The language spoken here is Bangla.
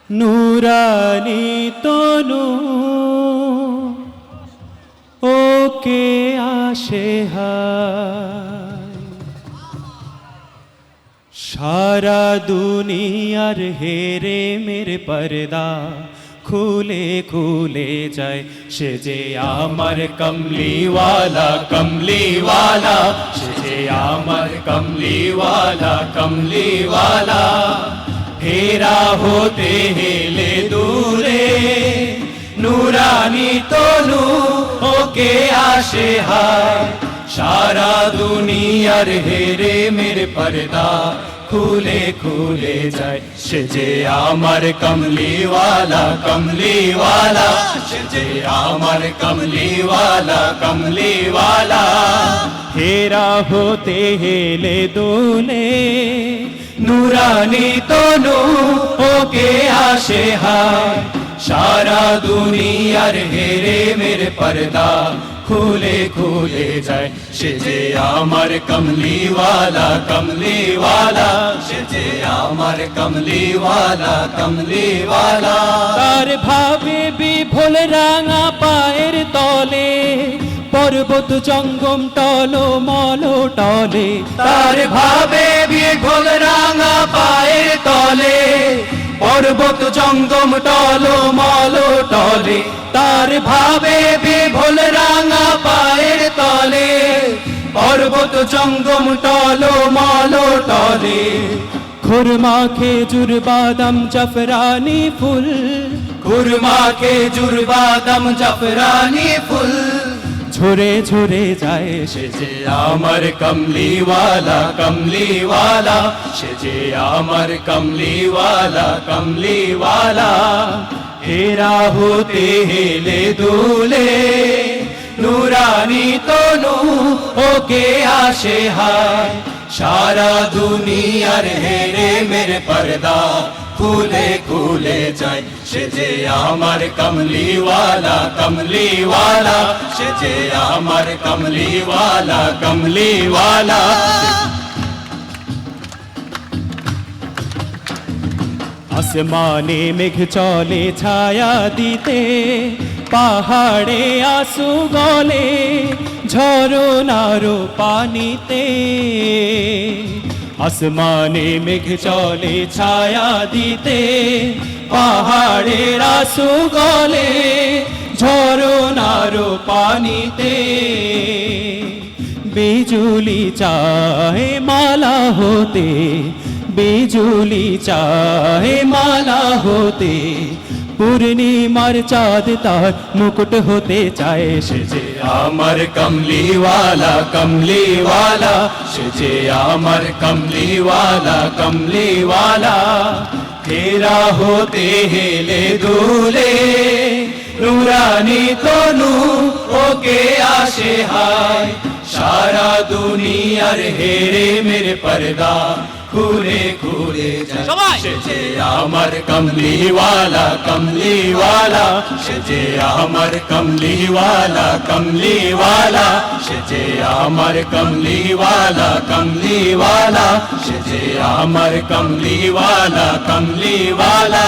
নুরানি তনু ওকে আসে হায়, সারা দুনিয়ার হেরে মেরে পর্দা খুলে খুলে যায়, সে যে আমার কমলিওয়ালা কমলিওয়ালা, সে যে আমার কমলিওয়ালা কমলিওয়ালা। হেরা হতে হেলে দূরে নুরানি তনু ওকে আসে হায়, সারা দুনিয়ার হেরে মেরে পর্দা খুলে খুলে যায়, সে যে আমার কমলিওয়ালা কমলিওয়ালা, সে যে আমার কমলিওয়ালা কমলিওয়ালা। হেরা হতে হেলে দোলে নুরানি তনু ওকে আসে হায়, সারা দুনিয়ার হেরে মেরে পর্দা খুলে খুলে যায়, সে যে আমার কমলিওয়ালা কমলিওয়ালা, সে যে আমার কমলিওয়ালা কমলিওয়ালা। তার ভাবে বিভোল রাঙা পায়ের তলে পর্বত জঙ্গম টলো মলো টলে, তার ভাবে বিভোল রাঙা পায়ের তলে পর্বত জঙ্গম টলো মলো টলে, তার ভাবে বিভোল রাঙা পায়ের তলে পর্বত জঙ্গম টলো মলো টলে। খুরমা খেজুর বাদাম জাফরানি ফুল, খুরমা খেজুর বাদাম জাফরানি ফুল ঝরে ঝরে যায়, সে যে আমার কমলিওয়ালা কমলিওয়ালা, সে যে আমার কমলিওয়ালা কমলিওয়ালা। হেরা হতে হেলে দুলে নুরানি তনু ওকে আসে হায়, সারা দুনিয়ার হেরে মেরে পর্দা খুলে খুলে যায়, সে যে আমার কমলিওয়ালা কমলিওয়ালা, সে যে আমার কমলিওয়ালা কমলিওয়ালা। আসমানে মেঘ চলে ছায়া দিতে, পাহাড়ে আসু গলে ঝরনার পানিতে। আসমানে মেঘ চলে ছায়া দিতে, পাহাড়ের আসু গলে ঝরনার পানিতে। বিজুলি চাহে মালা হতে, বিজুলি চাহে মালা হতে, পূর্ণিমার চাঁদ তার মুকুট হতে চায়, সে যে আমার কমলিওয়ালা কমলিওয়ালা, সে যে আমার কমলিওয়ালা কমলিওয়ালা। হেরা হতে হেলে দুলে নুরানি তনু ওকে আসে হায়, সারা দুনিয়ার হেরে মেরে পর্দা খুলে খুলে যায়, সে যে আমার কমলিওয়ালা কমলিওয়ালা, সে যে আমার কমলিওয়ালা কমলিওয়ালা, সে যে আমার কমলিওয়ালা কমলিওয়ালা, সে যে আমার কমলিওয়ালা কমলিওয়ালা।